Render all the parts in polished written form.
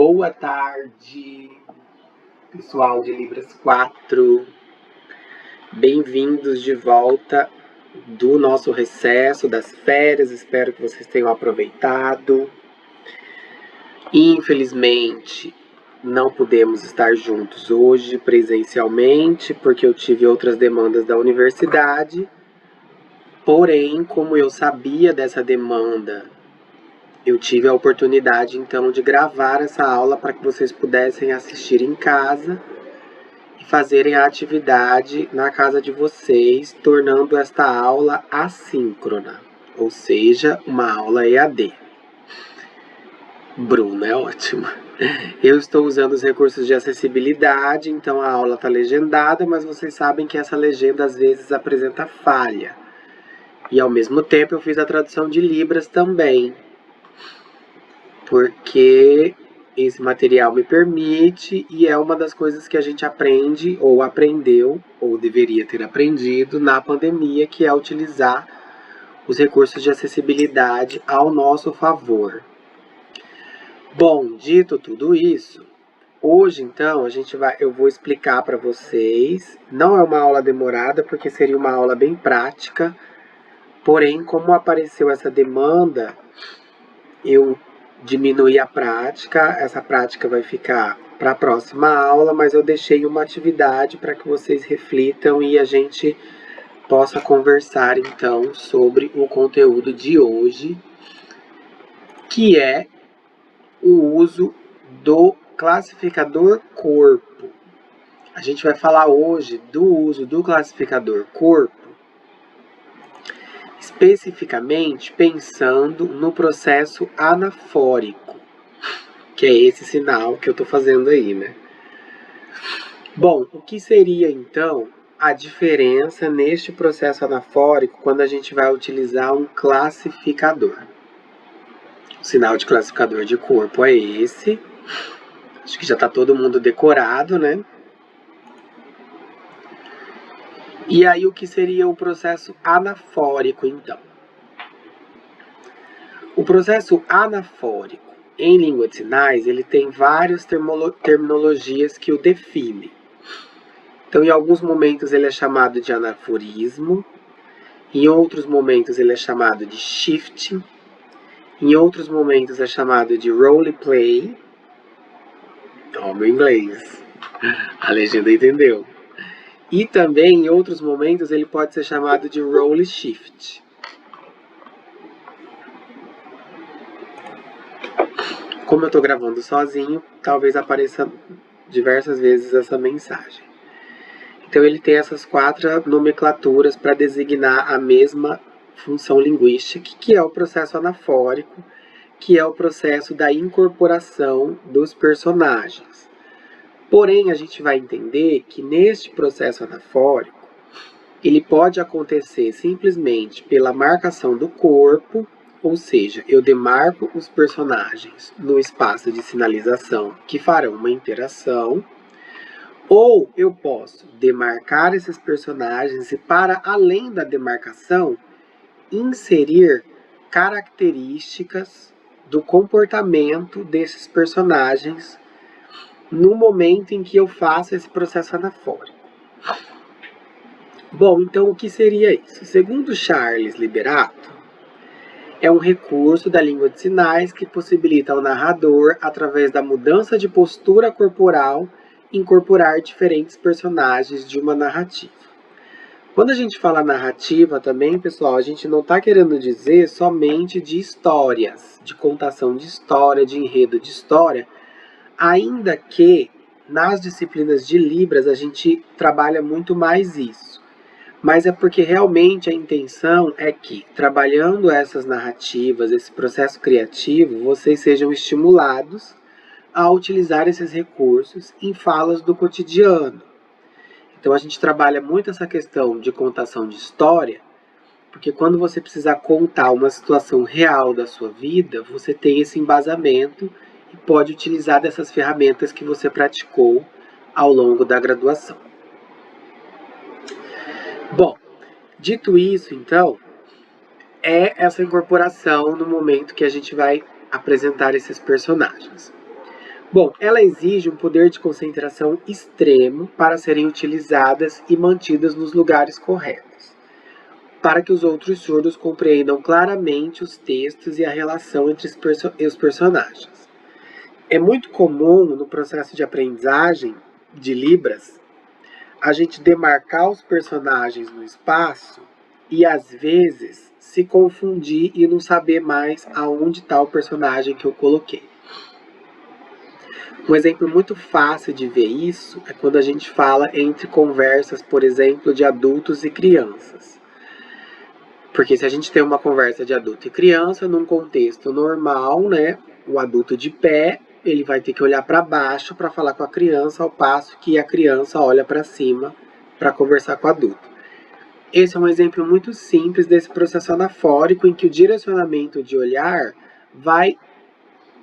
Boa tarde, pessoal de Libras 4. Bem-vindos de volta do nosso recesso das férias. Espero que vocês tenham aproveitado. Infelizmente, não pudemos estar juntos hoje presencialmente, porque eu tive outras demandas da universidade. Porém, como eu sabia dessa demanda, eu tive a oportunidade, então, de gravar essa aula para que vocês pudessem assistir em casa e fazerem a atividade na casa de vocês, tornando esta aula assíncrona, ou seja, uma aula EAD. Bruna é ótima. Eu estou usando os recursos de acessibilidade, então a aula está legendada, mas vocês sabem que essa legenda às vezes apresenta falha. E ao mesmo tempo eu fiz a tradução de Libras também, porque esse material me permite e é uma das coisas que a gente aprende, ou aprendeu, ou deveria ter aprendido na pandemia, que é utilizar os recursos de acessibilidade ao nosso favor. Bom, dito tudo isso, hoje então eu vou explicar para vocês. Não é uma aula demorada, porque seria uma aula bem prática, porém, como apareceu essa demanda, eu diminuí a prática. Essa prática vai ficar para a próxima aula, mas eu deixei uma atividade para que vocês reflitam e a gente possa conversar então sobre o conteúdo de hoje, que é o uso do classificador corpo. A gente vai falar hoje do uso do classificador corpo, especificamente pensando no processo anafórico, que é esse sinal que eu estou fazendo aí, né? Bom, o que seria então a diferença neste processo anafórico quando a gente vai utilizar um classificador? O sinal de classificador de corpo é esse. Acho que já está todo mundo decorado, né? E aí, o que seria o processo anafórico, então? O processo anafórico, em língua de sinais, ele tem várias terminologias que o definem. Então, em alguns momentos ele é chamado de anaforismo, em outros momentos ele é chamado de shifting, em outros momentos é chamado de roleplay. Ó, meu inglês. A legenda entendeu. E também, em outros momentos, ele pode ser chamado de role shift. Como eu estou gravando sozinho, talvez apareça diversas vezes essa mensagem. Então, ele tem essas 4 nomenclaturas para designar a mesma função linguística, que é o processo anafórico, que é o processo da incorporação dos personagens. Porém, a gente vai entender que neste processo anafórico, ele pode acontecer simplesmente pela marcação do corpo, ou seja, eu demarco os personagens no espaço de sinalização que farão uma interação, ou eu posso demarcar esses personagens e, para além da demarcação, inserir características do comportamento desses personagens no momento em que eu faço esse processo anafórico. Bom, então o que seria isso? Segundo Charles Liberato, é um recurso da língua de sinais que possibilita ao narrador, através da mudança de postura corporal, incorporar diferentes personagens de uma narrativa. Quando a gente fala narrativa também, pessoal, a gente não está querendo dizer somente de histórias, de contação de história, de enredo de história, ainda que nas disciplinas de Libras a gente trabalha muito mais isso. Mas é porque realmente a intenção é que, trabalhando essas narrativas, esse processo criativo, vocês sejam estimulados a utilizar esses recursos em falas do cotidiano. Então a gente trabalha muito essa questão de contação de história, porque quando você precisar contar uma situação real da sua vida, você tem esse embasamento e pode utilizar dessas ferramentas que você praticou ao longo da graduação. Bom, dito isso, então, é essa incorporação no momento que a gente vai apresentar esses personagens. Bom, ela exige um poder de concentração extremo para serem utilizadas e mantidas nos lugares corretos, para que os outros surdos compreendam claramente os textos e a relação entre os personagens. É muito comum no processo de aprendizagem de Libras a gente demarcar os personagens no espaço e às vezes se confundir e não saber mais aonde está o personagem que eu coloquei. Um exemplo muito fácil de ver isso é quando a gente fala entre conversas, por exemplo, de adultos e crianças. Porque se a gente tem uma conversa de adulto e criança, num contexto normal, né, o adulto de pé, ele vai ter que olhar para baixo para falar com a criança, ao passo que a criança olha para cima para conversar com o adulto. Esse é um exemplo muito simples desse processo anafórico em que o direcionamento de olhar vai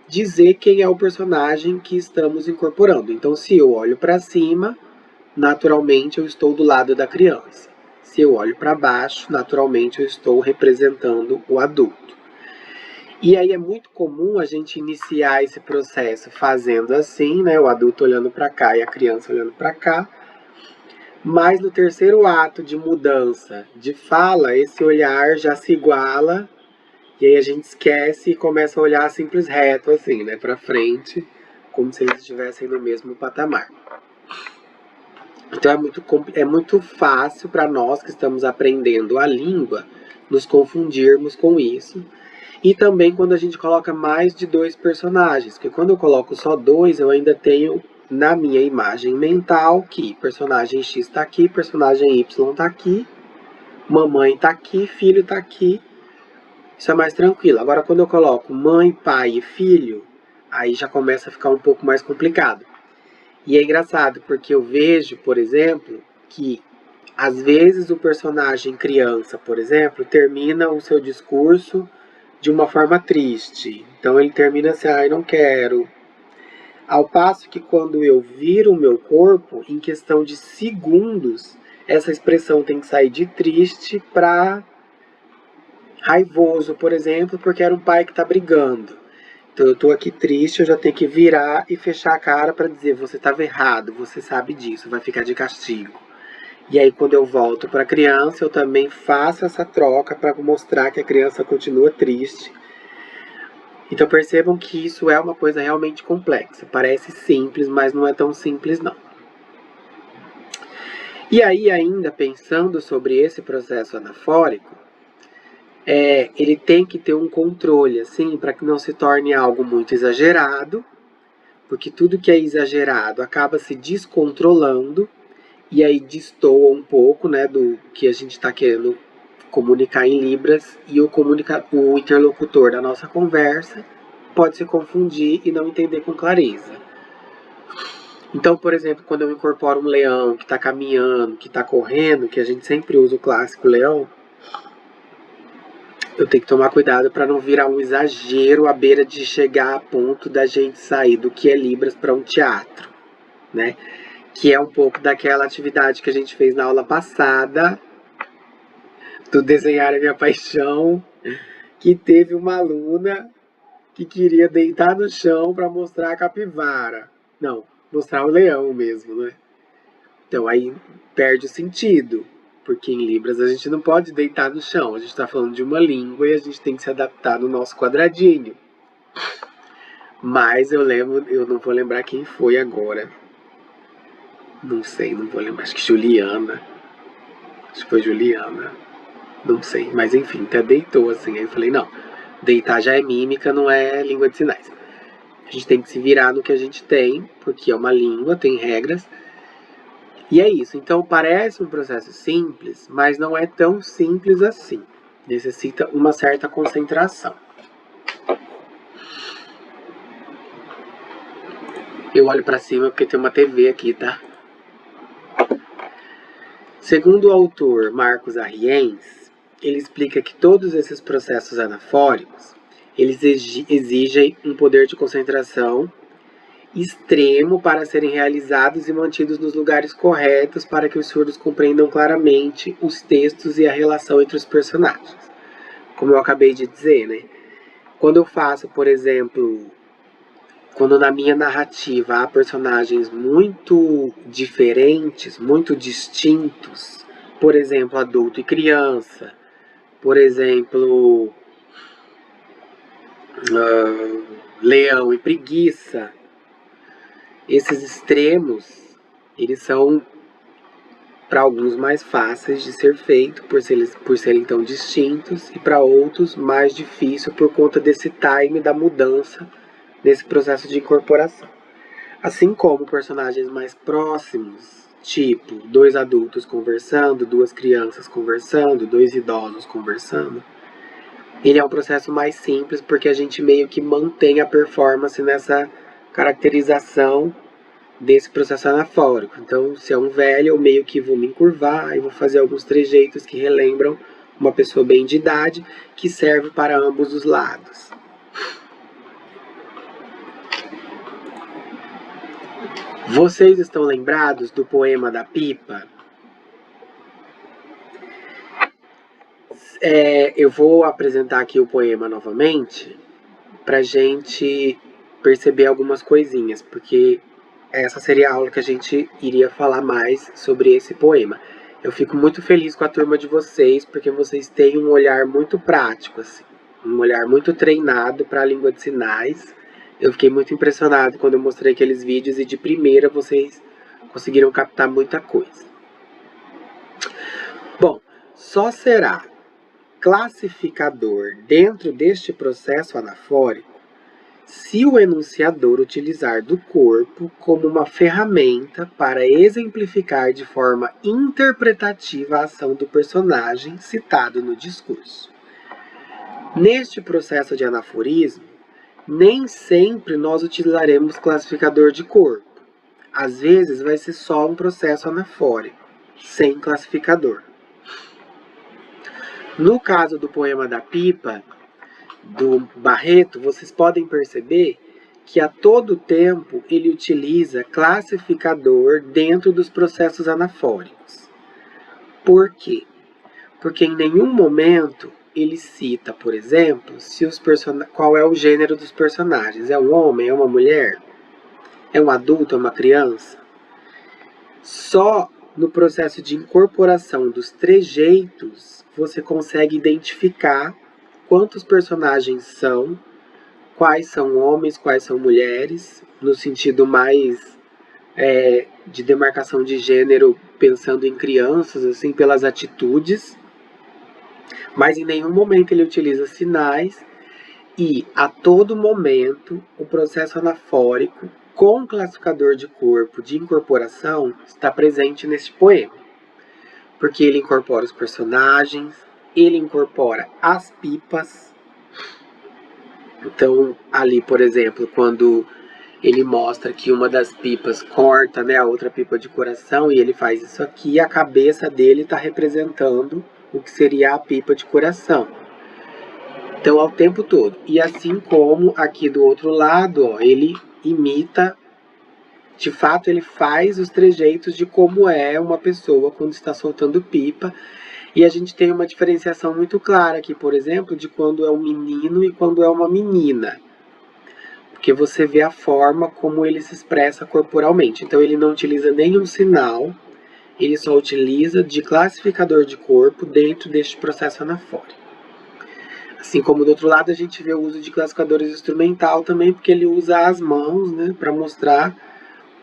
dizer quem é o personagem que estamos incorporando. Então, se eu olho para cima, naturalmente eu estou do lado da criança. Se eu olho para baixo, naturalmente eu estou representando o adulto. E aí é muito comum a gente iniciar esse processo fazendo assim, né, o adulto olhando para cá e a criança olhando para cá. Mas no terceiro ato de mudança de fala, esse olhar já se iguala. E aí a gente esquece e começa a olhar simples reto, assim, né, pra frente, como se eles estivessem no mesmo patamar. Então é muito fácil para nós que estamos aprendendo a língua nos confundirmos com isso. E também quando a gente coloca mais de 2 personagens, porque quando eu coloco só 2, eu ainda tenho na minha imagem mental que personagem X está aqui, personagem Y está aqui, mamãe está aqui, filho está aqui. Isso é mais tranquilo. Agora, quando eu coloco mãe, pai e filho, aí já começa a ficar um pouco mais complicado. E é engraçado, porque eu vejo, por exemplo, que às vezes o personagem criança, por exemplo, termina o seu discurso de uma forma triste. Então ele termina assim, ai, não quero. Ao passo que quando eu viro o meu corpo, em questão de segundos, essa expressão tem que sair de triste para raivoso, por exemplo, porque era um pai que está brigando. Então eu estou aqui triste, eu já tenho que virar e fechar a cara para dizer, você estava errado, você sabe disso, vai ficar de castigo. E aí quando eu volto para a criança, eu também faço essa troca para mostrar que a criança continua triste. Então percebam que isso é uma coisa realmente complexa. Parece simples, mas não é tão simples não. E aí ainda pensando sobre esse processo anafórico, ele tem que ter um controle, assim, para que não se torne algo muito exagerado, porque tudo que é exagerado acaba se descontrolando e aí destoa um pouco, né, do que a gente está querendo comunicar em Libras e o interlocutor da nossa conversa pode se confundir e não entender com clareza. Então, por exemplo, quando eu incorporo um leão que está caminhando, que está correndo, que a gente sempre usa o clássico leão, eu tenho que tomar cuidado para não virar um exagero à beira de chegar a ponto da gente sair do que é Libras para um teatro, né? Que é um pouco daquela atividade que a gente fez na aula passada, do Desenhar é Minha Paixão, que teve uma aluna que queria deitar no chão para mostrar a capivara. Não, mostrar o leão mesmo, né? Então aí perde o sentido. Porque em Libras a gente não pode deitar no chão. A gente está falando de uma língua e a gente tem que se adaptar no nosso quadradinho. Mas eu não vou lembrar quem foi agora. Não sei, não vou lembrar. Acho que Juliana. Acho que foi Juliana. Não sei, mas enfim, até deitou assim. Aí eu falei, não, deitar já é mímica, não é língua de sinais. A gente tem que se virar no que a gente tem, porque é uma língua, tem regras. E é isso, então parece um processo simples, mas não é tão simples assim. Necessita uma certa concentração. Eu olho para cima porque tem uma TV aqui, tá? Segundo o autor Marcos Arriens, ele explica que todos esses processos anafóricos, eles exigem um poder de concentração extremo para serem realizados e mantidos nos lugares corretos para que os surdos compreendam claramente os textos e a relação entre os personagens. Como eu acabei de dizer, né? Quando eu faço, por exemplo, quando na minha narrativa há personagens muito diferentes, muito distintos, por exemplo, adulto e criança, por exemplo, leão e preguiça, esses extremos, eles são para alguns mais fáceis de ser feito por serem tão distintos, e para outros mais difícil por conta desse time da mudança nesse processo de incorporação. Assim como personagens mais próximos, tipo 2 adultos conversando, 2 crianças conversando, 2 idosos conversando, ele é um processo mais simples porque a gente meio que mantém a performance nessa caracterização desse processo anafórico. Então, se é um velho, eu meio que vou me encurvar e vou fazer alguns trejeitos que relembram uma pessoa bem de idade, que serve para ambos os lados. Vocês estão lembrados do poema da pipa? Eu vou apresentar aqui o poema novamente para a gente perceber algumas coisinhas, porque essa seria a aula que a gente iria falar mais sobre esse poema. Eu fico muito feliz com a turma de vocês, porque vocês têm um olhar muito prático, assim, um olhar muito treinado para a língua de sinais. Eu fiquei muito impressionado quando eu mostrei aqueles vídeos e de primeira vocês conseguiram captar muita coisa. Bom, só será classificador dentro deste processo anafórico se o enunciador utilizar do corpo como uma ferramenta para exemplificar de forma interpretativa a ação do personagem citado no discurso. Neste processo de anaforismo, nem sempre nós utilizaremos classificador de corpo. Às vezes vai ser só um processo anafórico, sem classificador. No caso do poema da pipa, do Barreto, vocês podem perceber que a todo tempo ele utiliza classificador dentro dos processos anafóricos. Por quê? Porque em nenhum momento ele cita, por exemplo, qual é o gênero dos personagens. É um homem? É uma mulher? É um adulto? É uma criança? Só no processo de incorporação dos trejeitos você consegue identificar quantos personagens são, quais são homens, quais são mulheres, no sentido mais de demarcação de gênero, pensando em crianças, assim, pelas atitudes. Mas em nenhum momento ele utiliza sinais, e a todo momento o processo anafórico com classificador de corpo de incorporação está presente neste poema, porque ele incorpora os personagens, ele incorpora as pipas. Então ali, por exemplo, quando ele mostra que uma das pipas corta, né, a outra pipa de coração, e ele faz isso aqui, a cabeça dele está representando o que seria a pipa de coração. Então, ao tempo todo. E assim como aqui do outro lado, ó, ele imita, de fato, ele faz os trejeitos de como é uma pessoa quando está soltando pipa. E a gente tem uma diferenciação muito clara aqui, por exemplo, de quando é um menino e quando é uma menina. Porque você vê a forma como ele se expressa corporalmente. Então, ele não utiliza nenhum sinal, ele só utiliza de classificador de corpo dentro deste processo anafórico. Assim como do outro lado a gente vê o uso de classificadores instrumental também, porque ele usa as mãos, né, para mostrar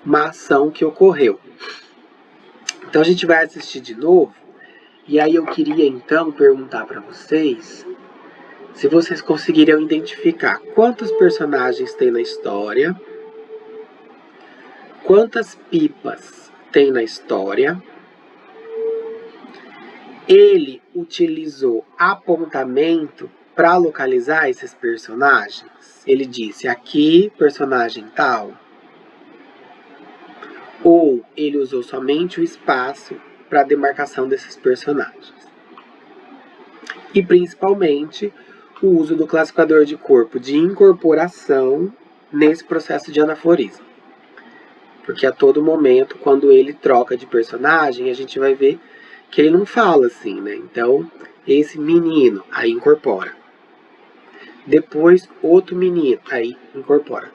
uma ação que ocorreu. Então a gente vai assistir de novo, e aí eu queria então perguntar para vocês se vocês conseguiriam identificar quantos personagens tem na história, quantas pipas tem na história. Ele utilizou apontamento para localizar esses personagens. Ele disse aqui, personagem tal. Ou ele usou somente o espaço para a demarcação desses personagens. E principalmente o uso do classificador de corpo de incorporação nesse processo de anaforismo. Porque a todo momento, quando ele troca de personagem, a gente vai ver que ele não fala assim, né? Então, esse menino, aí incorpora. Depois, outro menino, aí incorpora.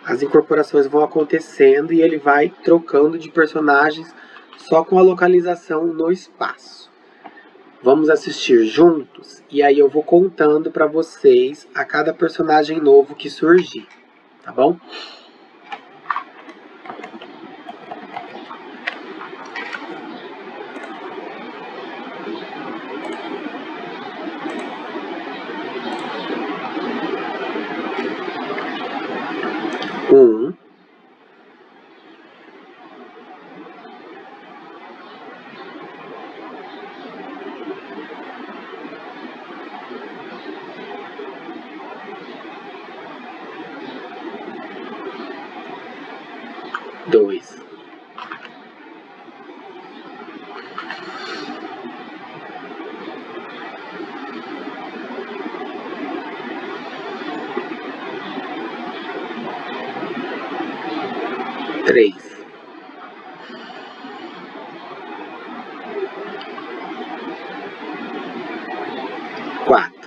As incorporações vão acontecendo e ele vai trocando de personagens só com a localização no espaço. Vamos assistir juntos e aí eu vou contando para vocês a cada personagem novo que surgir, tá bom? Um, 2, 3, 4,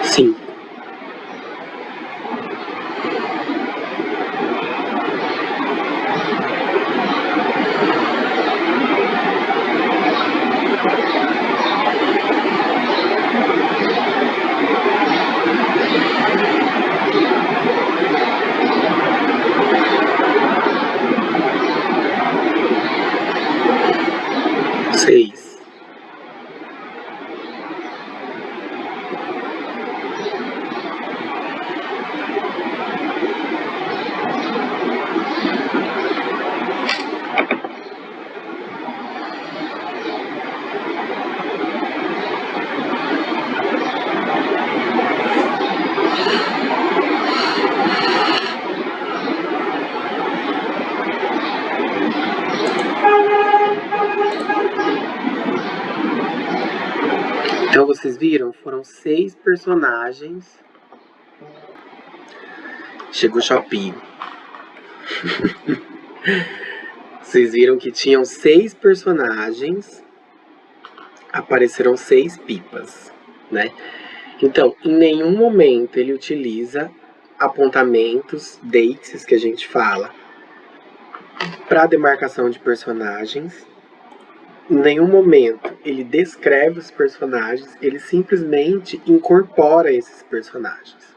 5, 6, 'Então vocês viram? Foram 6 personagens. Chegou o Shopee. Vocês viram que tinham 6 personagens, apareceram 6 pipas, né? Então, em nenhum momento ele utiliza apontamentos, deixes que a gente fala, para demarcação de personagens. Em nenhum momento ele descreve os personagens, ele simplesmente incorpora esses personagens.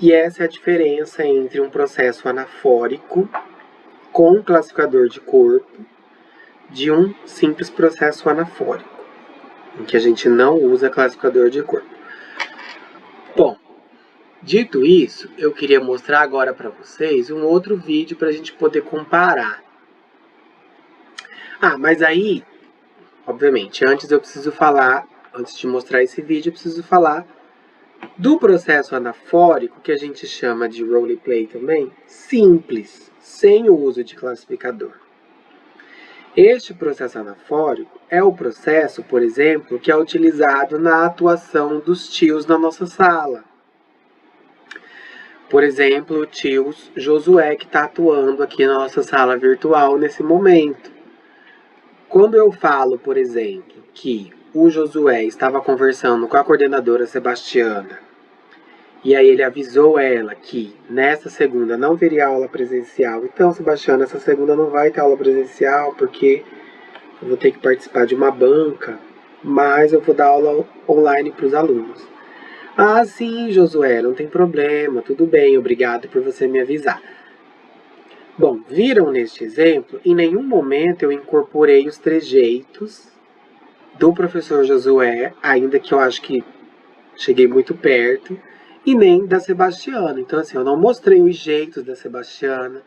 E essa é a diferença entre um processo anafórico com classificador de corpo de um simples processo anafórico, em que a gente não usa classificador de corpo. Bom, dito isso, eu queria mostrar agora para vocês um outro vídeo para a gente poder comparar. Mas aí, obviamente, antes de mostrar esse vídeo, eu preciso falar do processo anafórico, que a gente chama de roleplay também, simples, sem o uso de classificador. Este processo anafórico é o processo, por exemplo, que é utilizado na atuação dos tios na nossa sala. Por exemplo, o tio Josué, que está atuando aqui na nossa sala virtual nesse momento. Quando eu falo, por exemplo, que o Josué estava conversando com a coordenadora Sebastiana, e aí ele avisou ela que nessa segunda não teria aula presencial. Então, Sebastiana, essa segunda não vai ter aula presencial, porque eu vou ter que participar de uma banca, mas eu vou dar aula online para os alunos. Sim, Josué, não tem problema, tudo bem, obrigado por você me avisar. Bom, viram neste exemplo? Em nenhum momento eu incorporei os trejeitos do professor Josué, ainda que eu acho que cheguei muito perto, e nem da Sebastiana. Então, assim, eu não mostrei os jeitos da Sebastiana,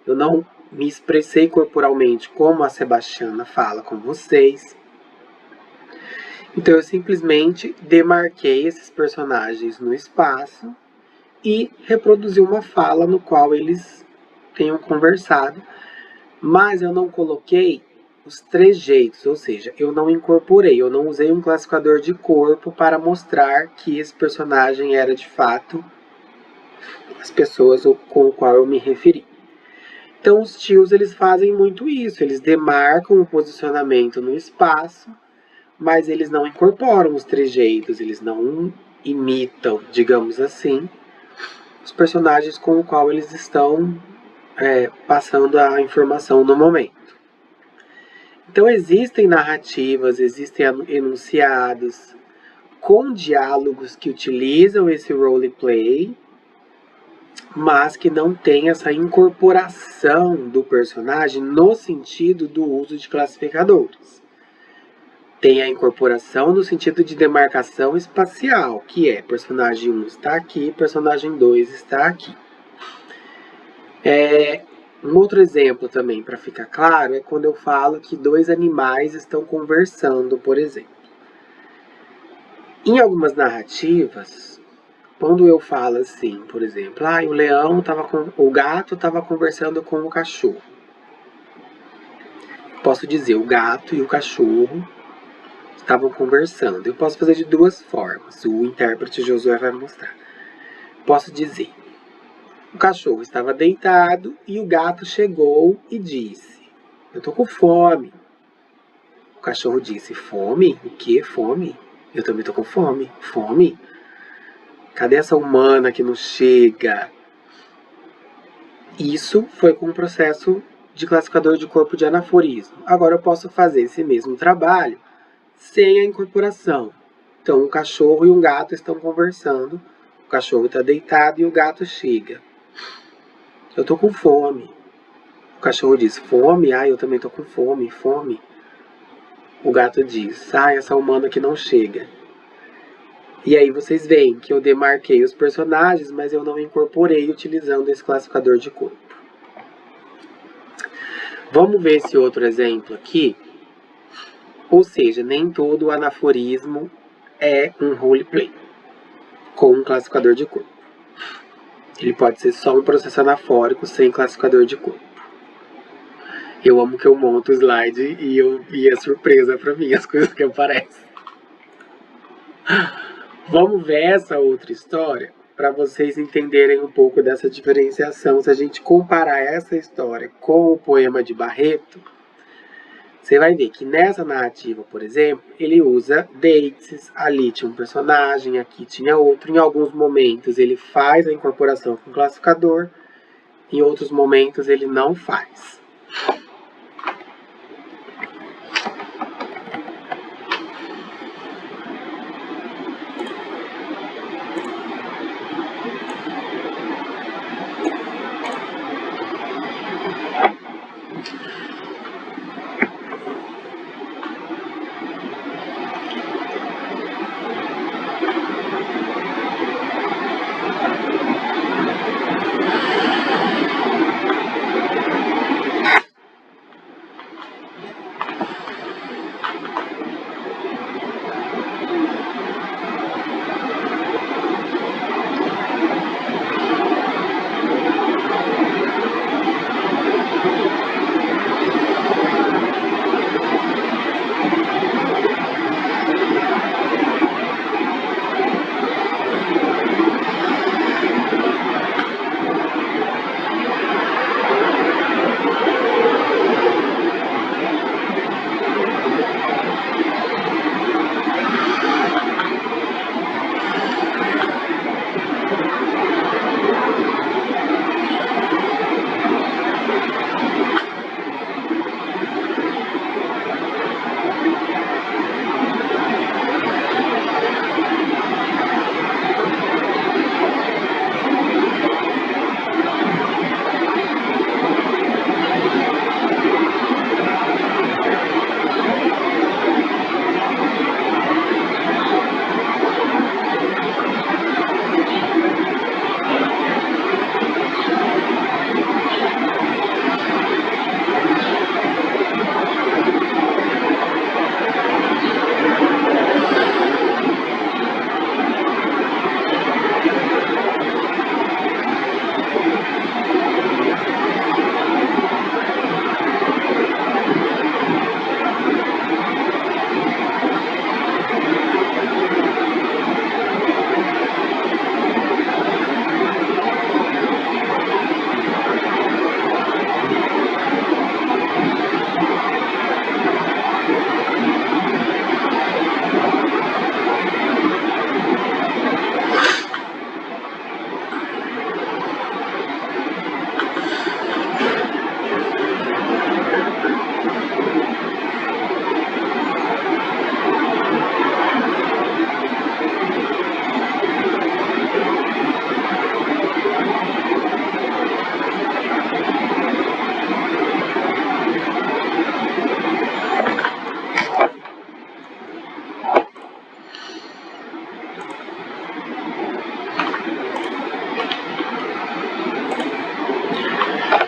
eu não me expressei corporalmente como a Sebastiana fala com vocês. Então, eu simplesmente demarquei esses personagens no espaço e reproduzi uma fala no qual eles tenham conversado, mas eu não coloquei os trejeitos, ou seja, eu não incorporei, eu não usei um classificador de corpo para mostrar que esse personagem era de fato as pessoas com o qual eu me referi. Então os tios eles fazem muito isso, eles demarcam o posicionamento no espaço, mas eles não incorporam os trejeitos, eles não imitam, digamos assim, os personagens com o qual eles estão passando a informação no momento. Então existem narrativas, existem enunciados com diálogos que utilizam esse roleplay, mas que não tem essa incorporação do personagem no sentido do uso de classificadores. Tem a incorporação no sentido de demarcação espacial, que é personagem 1 está aqui, personagem 2 está aqui. Um outro exemplo também, para ficar claro, é quando eu falo que dois animais estão conversando, por exemplo. Em algumas narrativas, quando eu falo assim, por exemplo, o gato estava conversando com o cachorro. Posso dizer, o gato e o cachorro estavam conversando. Eu posso fazer de duas formas, o intérprete Josué vai mostrar. Posso dizer, o cachorro estava deitado e o gato chegou e disse, eu tô com fome. O cachorro disse, fome? O que? Fome? Eu também tô com fome. Fome? Cadê essa humana que não chega? Isso foi com um processo de classificador de corpo de anaforismo. Agora eu posso fazer esse mesmo trabalho sem a incorporação. Então um cachorro e um gato estão conversando. O cachorro está deitado e o gato chega. Eu tô com fome. O cachorro diz, fome? Ah, eu também tô com fome, fome. O gato diz, essa humana que não chega. E aí vocês veem que eu demarquei os personagens, mas eu não incorporei utilizando esse classificador de corpo. Vamos ver esse outro exemplo aqui. Ou seja, nem todo anaforismo é um roleplay com um classificador de corpo. Ele pode ser só um processo anafórico sem classificador de corpo. Eu amo que eu monto o slide e é surpresa pra mim as coisas que aparecem. Vamos ver essa outra história para vocês entenderem um pouco dessa diferenciação. Se a gente comparar essa história com o poema de Barreto, você vai ver que nessa narrativa, por exemplo, ele usa dates, ali tinha um personagem, aqui tinha outro. Em alguns momentos ele faz a incorporação com o classificador, em outros momentos ele não faz.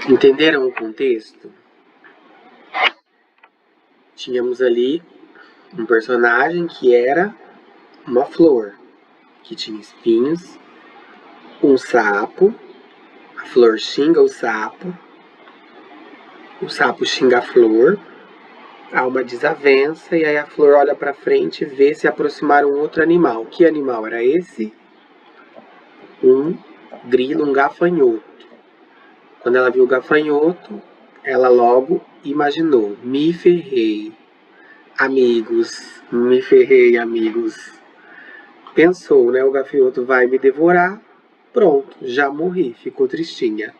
Entenderam o contexto? Tínhamos ali um personagem que era uma flor, que tinha espinhos, um sapo, a flor xinga o sapo xinga a flor, há uma desavença e aí a flor olha para frente e vê se aproximar um outro animal. Que animal era esse? Um grilo, um gafanhoto. Quando ela viu o gafanhoto, ela logo imaginou: me ferrei, amigos, me ferrei, amigos. Pensou, né? O gafanhoto vai me devorar. Pronto, já morri, ficou tristinha.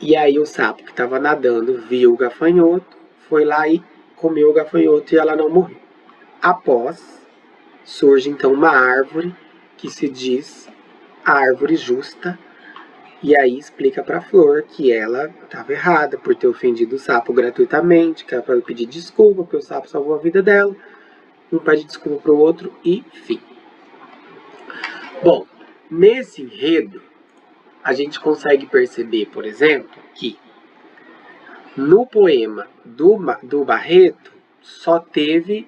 E aí o sapo que estava nadando viu o gafanhoto, foi lá e comeu o gafanhoto e ela não morreu. Após, surge então uma árvore que se diz a árvore justa, e aí explica para a flor que ela estava errada por ter ofendido o sapo gratuitamente, que ela pode pedir desculpa porque o sapo salvou a vida dela, um pede desculpa para o outro e fim. Bom, nesse enredo, a gente consegue perceber, por exemplo, que no poema do Barreto só teve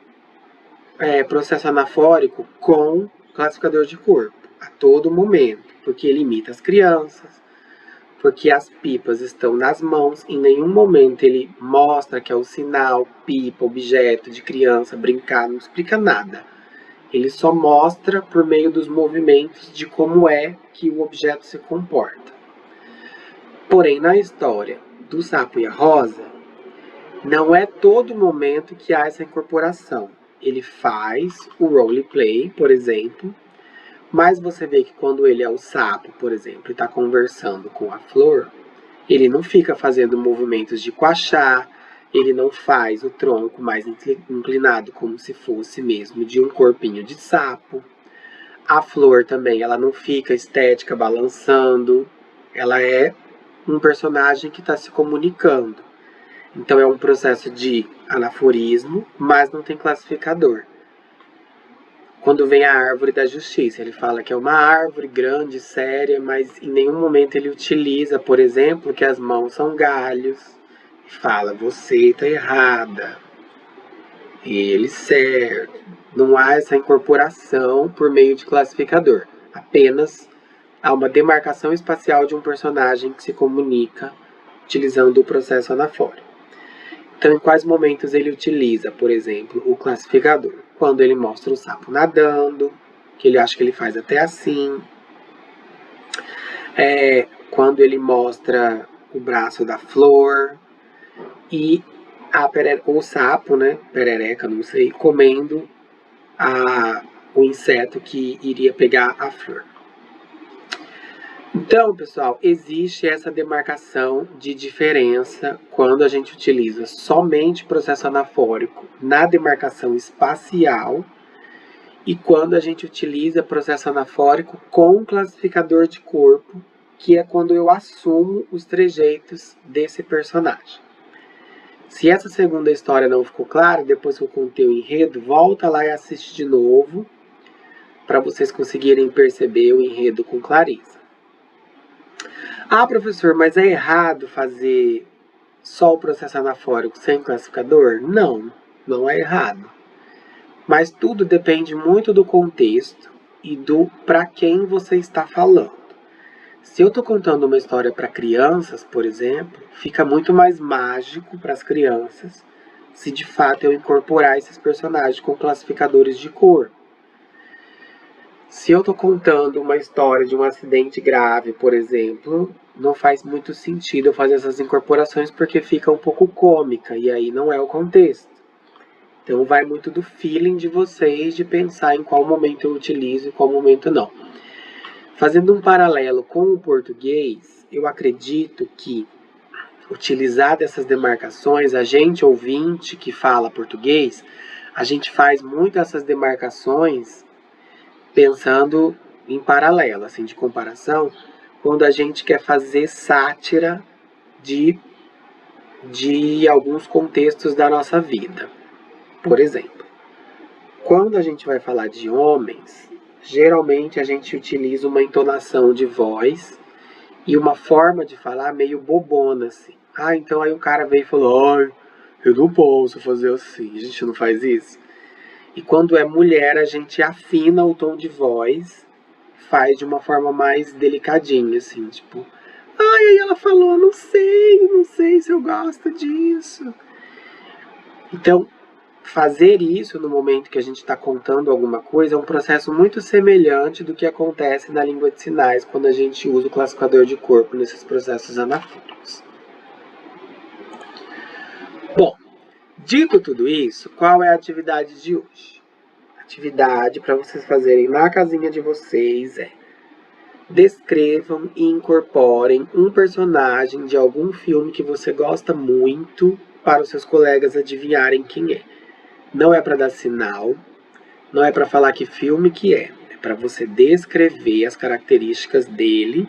processo anafórico com classificador de corpo a todo momento, porque ele imita as crianças, porque as pipas estão nas mãos, em nenhum momento ele mostra que é o sinal, pipa, objeto de criança, brincar, não explica nada. Ele só mostra por meio dos movimentos de como é que o objeto se comporta. Porém, na história do Sapo e a Rosa, não é todo momento que há essa incorporação. Ele faz o roleplay, por exemplo, mas você vê que quando ele é o sapo, por exemplo, e está conversando com a flor, ele não fica fazendo movimentos de coachar, ele não faz o tronco mais inclinado como se fosse mesmo de um corpinho de sapo. A flor também, ela não fica estética balançando, ela é um personagem que está se comunicando. Então é um processo de anaforismo, mas não tem classificador. Quando vem a árvore da justiça, ele fala que é uma árvore grande, séria, mas em nenhum momento ele utiliza, por exemplo, que as mãos são galhos. E fala, você está errada. Ele certo. Não há essa incorporação por meio de classificador. Apenas há uma demarcação espacial de um personagem que se comunica utilizando o processo anafórico. Então, em quais momentos ele utiliza, por exemplo, o classificador? Quando ele mostra o sapo nadando, que ele acha que ele faz até assim. Quando ele mostra o braço da flor e o sapo, né, perereca, não sei, comendo o inseto que iria pegar a flor. Então, pessoal, existe essa demarcação de diferença quando a gente utiliza somente processo anafórico na demarcação espacial e quando a gente utiliza processo anafórico com classificador de corpo, que é quando eu assumo os trejeitos desse personagem. Se essa segunda história não ficou clara, depois que eu contei o enredo, volta lá e assiste de novo para vocês conseguirem perceber o enredo com clareza. Ah, professor, mas é errado fazer só o processo anafórico sem classificador? Não, não é errado. Mas tudo depende muito do contexto e do para quem você está falando. Se eu estou contando uma história para crianças, por exemplo, fica muito mais mágico para as crianças se de fato eu incorporar esses personagens com classificadores de cor. Se eu estou contando uma história de um acidente grave, por exemplo, não faz muito sentido eu fazer essas incorporações porque fica um pouco cômica e aí não é o contexto. Então vai muito do feeling de vocês de pensar em qual momento eu utilizo e qual momento não. Fazendo um paralelo com o português, eu acredito que utilizar dessas demarcações, a gente ouvinte que fala português, a gente faz muito essas demarcações pensando em paralelo, assim, de comparação, quando a gente quer fazer sátira de alguns contextos da nossa vida. Por exemplo, quando a gente vai falar de homens, geralmente a gente utiliza uma entonação de voz e uma forma de falar meio bobona, assim. Então aí o cara veio e falou, eu não posso fazer assim, a gente não faz isso. E quando é mulher, a gente afina o tom de voz, faz de uma forma mais delicadinha, assim, tipo, aí ela falou, não sei se eu gosto disso. Então, fazer isso no momento que a gente está contando alguma coisa é um processo muito semelhante do que acontece na língua de sinais quando a gente usa o classificador de corpo nesses processos anafônicos. Bom, dito tudo isso, qual é a atividade de hoje? A atividade para vocês fazerem na casinha de vocês é: descrevam e incorporem um personagem de algum filme que você gosta muito para os seus colegas adivinharem quem é. Não é para dar sinal, não é para falar que filme que é para você descrever as características dele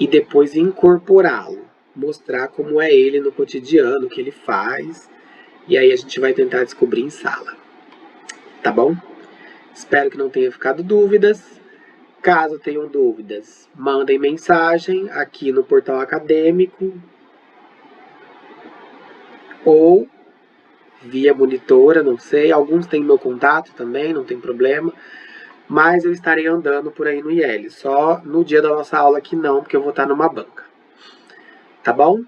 e depois incorporá-lo, mostrar como é ele no cotidiano, o que ele faz, e aí a gente vai tentar descobrir em sala. Tá bom? Espero que não tenha ficado dúvidas. Caso tenham dúvidas, mandem mensagem aqui no portal acadêmico ou via monitora, não sei. Alguns têm meu contato também, não tem problema. Mas eu estarei andando por aí no IEL. Só no dia da nossa aula que não, porque eu vou estar numa banca. Tá bom?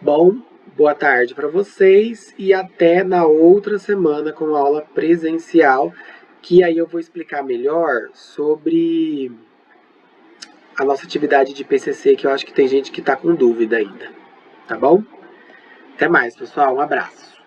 Bom, boa tarde para vocês e até na outra semana com a aula presencial, que aí eu vou explicar melhor sobre a nossa atividade de PCC, que eu acho que tem gente que está com dúvida ainda. Tá bom? Até mais, pessoal. Um abraço.